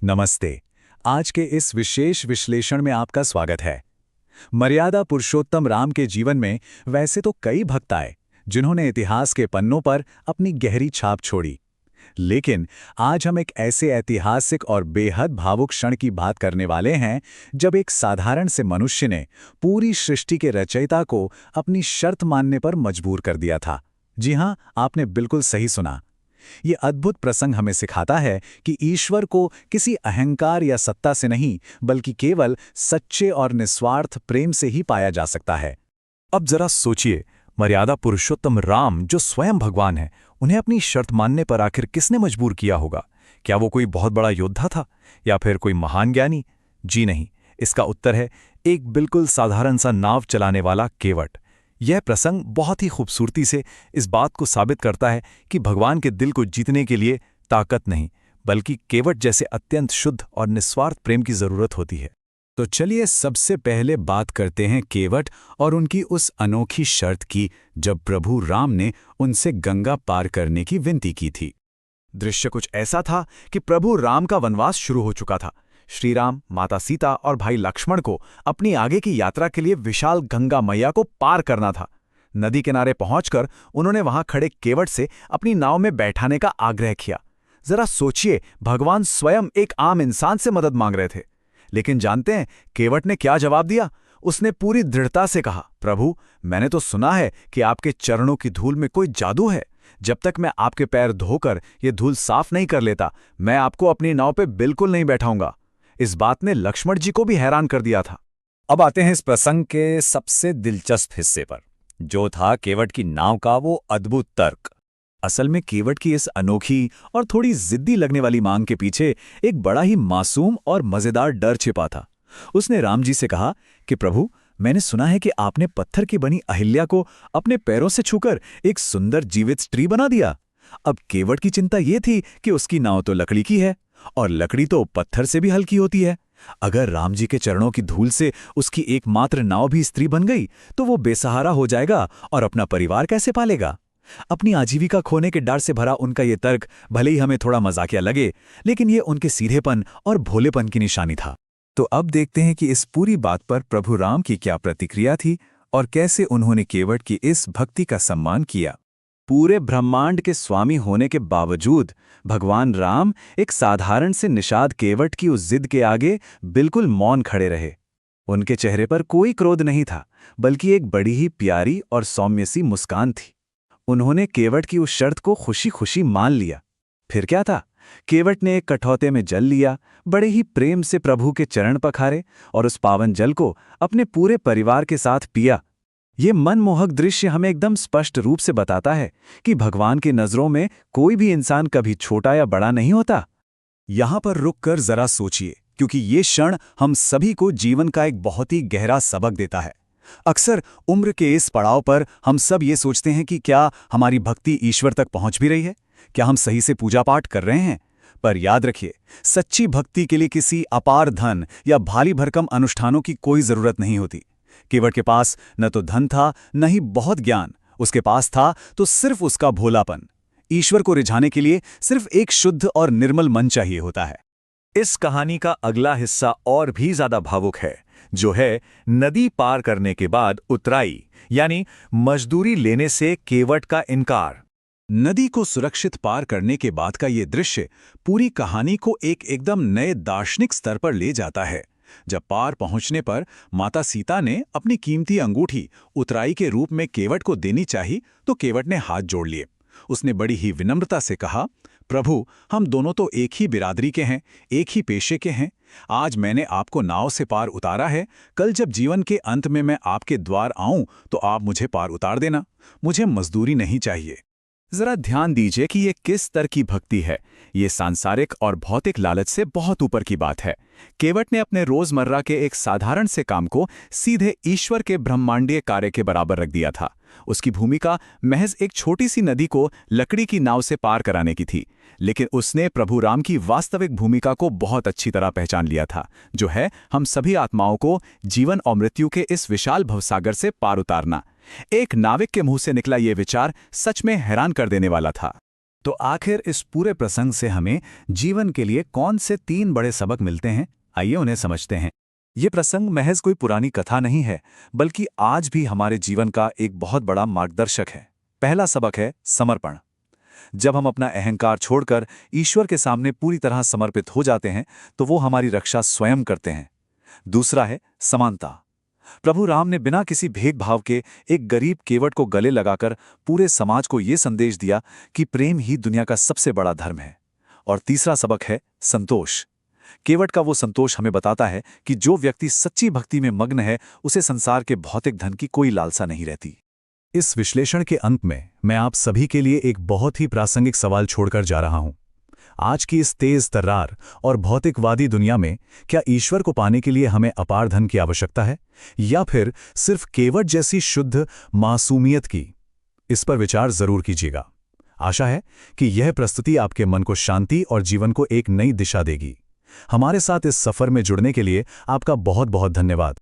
नमस्ते। आज के इस विशेष विश्लेषण में आपका स्वागत है। मर्यादा पुरुषोत्तम राम के जीवन में वैसे तो कई भक्त आए जिन्होंने इतिहास के पन्नों पर अपनी गहरी छाप छोड़ी, लेकिन आज हम एक ऐसे ऐतिहासिक और बेहद भावुक क्षण की बात करने वाले हैं जब एक साधारण से मनुष्य ने पूरी सृष्टि के रचयिता को अपनी शर्त मानने पर मजबूर कर दिया था। जी हां, आपने बिल्कुल सही सुना। ये अद्भुत प्रसंग हमें सिखाता है कि ईश्वर को किसी अहंकार या सत्ता से नहीं, बल्कि केवल सच्चे और निस्वार्थ प्रेम से ही पाया जा सकता है। अब जरा सोचिए, मर्यादा पुरुषोत्तम राम जो स्वयं भगवान है, उन्हें अपनी शर्त मानने पर आखिर किसने मजबूर किया होगा? क्या वो कोई बहुत बड़ा योद्धा था या फिर कोई महान ज्ञानी? जी नहीं, इसका उत्तर है एक बिल्कुल साधारण सा नाव चलाने वाला केवट। यह प्रसंग बहुत ही खूबसूरती से इस बात को साबित करता है कि भगवान के दिल को जीतने के लिए ताकत नहीं, बल्कि केवट जैसे अत्यंत शुद्ध और निस्वार्थ प्रेम की जरूरत होती है। तो चलिए सबसे पहले बात करते हैं केवट और उनकी उस अनोखी शर्त की जब प्रभु राम ने उनसे गंगा पार करने की विनती की थी। दृश्य कुछ ऐसा था कि प्रभु राम का वनवास शुरू हो चुका था। श्री राम, माता सीता और भाई लक्ष्मण को अपनी आगे की यात्रा के लिए विशाल गंगा मैया को पार करना था। नदी किनारे पहुंचकर उन्होंने वहां खड़े केवट से अपनी नाव में बैठाने का आग्रह किया। जरा सोचिए, भगवान स्वयं एक आम इंसान से मदद मांग रहे थे। लेकिन जानते हैं केवट ने क्या जवाब दिया? उसने पूरी दृढ़ता से कहा, प्रभु, मैंने तो सुना है कि आपके चरणों की धूल में कोई जादू है। जब तक मैं आपके पैर धोकर ये धूल साफ नहीं कर लेता, मैं आपको अपनी नाव पे बिल्कुल नहीं बैठाऊंगा। इस बात ने लक्ष्मण जी को भी हैरान कर दिया था। अब आते हैं इस प्रसंग के सबसे दिलचस्प हिस्से पर, जो था केवट की नाव का वो अद्भुत तर्क। असल में केवट की इस अनोखी और थोड़ी जिद्दी लगने वाली मांग के पीछे एक बड़ा ही मासूम और मजेदार डर छिपा था। उसने राम जी से कहा कि प्रभु, मैंने सुना है कि आपने पत्थर की बनी अहिल्या को अपने पैरों से छूकर एक सुंदर जीवित स्त्री बना दिया। अब केवट की चिंता यह थी कि उसकी नाव तो लकड़ी की है और लकड़ी तो पत्थर से भी हल्की होती है। अगर राम जी के चरणों की धूल से उसकी एकमात्र नाव भी स्त्री बन गई तो वो बेसहारा हो जाएगा और अपना परिवार कैसे पालेगा? अपनी आजीविका खोने के डर से भरा उनका ये तर्क भले ही हमें थोड़ा मजाकिया लगे, लेकिन ये उनके सीधेपन और भोलेपन की निशानी था। तो अब देखते हैं कि इस पूरी बात पर प्रभु राम की क्या प्रतिक्रिया थी और कैसे उन्होंने केवट की इस भक्ति का सम्मान किया। पूरे ब्रह्मांड के स्वामी होने के बावजूद भगवान राम एक साधारण से निषाद केवट की उस जिद के आगे बिल्कुल मौन खड़े रहे। उनके चेहरे पर कोई क्रोध नहीं था, बल्कि एक बड़ी ही प्यारी और सौम्य सी मुस्कान थी। उन्होंने केवट की उस शर्त को खुशी खुशी मान लिया। फिर क्या था, केवट ने एक कठौते में जल लिया, बड़े ही प्रेम से प्रभु के चरण पखारे और उस पावन जल को अपने पूरे परिवार के साथ पिया। ये मनमोहक दृश्य हमें एकदम स्पष्ट रूप से बताता है कि भगवान की नजरों में कोई भी इंसान कभी छोटा या बड़ा नहीं होता। यहां पर रुककर जरा सोचिए, क्योंकि ये क्षण हम सभी को जीवन का एक बहुत ही गहरा सबक देता है। अक्सर उम्र के इस पड़ाव पर हम सब ये सोचते हैं कि क्या हमारी भक्ति ईश्वर तक पहुंच भी रही है, क्या हम सही से पूजा पाठ कर रहे हैं। पर याद रखिए, सच्ची भक्ति के लिए किसी अपार धन या भारी भरकम अनुष्ठानों की कोई जरूरत नहीं होती। केवट के पास न तो धन था, न ही बहुत ज्ञान। उसके पास था तो सिर्फ उसका भोलापन। ईश्वर को रिझाने के लिए सिर्फ एक शुद्ध और निर्मल मन चाहिए होता है। इस कहानी का अगला हिस्सा और भी ज्यादा भावुक है, जो है नदी पार करने के बाद उतराई, यानी मजदूरी लेने से केवट का इनकार। नदी को सुरक्षित पार करने के बाद का ये दृश्य पूरी कहानी को एक एकदम नए दार्शनिक स्तर पर ले जाता है। जब पार पहुंचने पर माता सीता ने अपनी कीमती अंगूठी उतराई के रूप में केवट को देनी चाही तो केवट ने हाथ जोड़ लिए। उसने बड़ी ही विनम्रता से कहा, प्रभु, हम दोनों तो एक ही बिरादरी के हैं, एक ही पेशे के हैं। आज मैंने आपको नाव से पार उतारा है, कल जब जीवन के अंत में मैं आपके द्वार आऊं तो आप मुझे पार उतार देना। मुझे मजदूरी नहीं चाहिए। जरा ध्यान दीजिए कि ये किस स्तर की भक्ति है। ये सांसारिक और भौतिक लालच से बहुत ऊपर की बात है। केवट ने अपने रोजमर्रा के एक साधारण से काम को सीधे ईश्वर के ब्रह्मांडीय कार्य के बराबर रख दिया था। उसकी भूमिका महज एक छोटी सी नदी को लकड़ी की नाव से पार कराने की थी, लेकिन उसने प्रभु राम की वास्तविक भूमिका को बहुत अच्छी तरह पहचान लिया था, जो है हम सभी आत्माओं को जीवन और मृत्यु के इस विशाल भवसागर से पार उतारना। एक नाविक के मुंह से निकला ये विचार सच में हैरान कर देने वाला था। तो आखिर इस पूरे प्रसंग से हमें जीवन के लिए कौन से 3 बड़े सबक मिलते हैं, आइए उन्हें समझते हैं। ये प्रसंग महज कोई पुरानी कथा नहीं है, बल्कि आज भी हमारे जीवन का एक बहुत बड़ा मार्गदर्शक है। पहला सबक है समर्पण। जब हम अपना अहंकार छोड़कर ईश्वर के सामने पूरी तरह समर्पित हो जाते हैं तो वो हमारी रक्षा स्वयं करते हैं। दूसरा है समानता। प्रभु राम ने बिना किसी भेदभाव के एक गरीब केवट को गले लगाकर पूरे समाज को ये संदेश दिया कि प्रेम ही दुनिया का सबसे बड़ा धर्म है। और तीसरा सबक है संतोष। केवट का वो संतोष हमें बताता है कि जो व्यक्ति सच्ची भक्ति में मग्न है उसे संसार के भौतिक धन की कोई लालसा नहीं रहती। इस विश्लेषण के अंत में मैं आप सभी के लिए एक बहुत ही प्रासंगिक सवाल छोड़कर जा रहा हूं। आज की इस तेज तर्रार और भौतिकवादी दुनिया में क्या ईश्वर को पाने के लिए हमें अपार धन की आवश्यकता है, या फिर सिर्फ केवट जैसी शुद्ध मासूमियत की? इस पर विचार जरूर कीजिएगा। आशा है कि यह प्रस्तुति आपके मन को शांति और जीवन को एक नई दिशा देगी। हमारे साथ इस सफर में जुड़ने के लिए आपका बहुत बहुत धन्यवाद।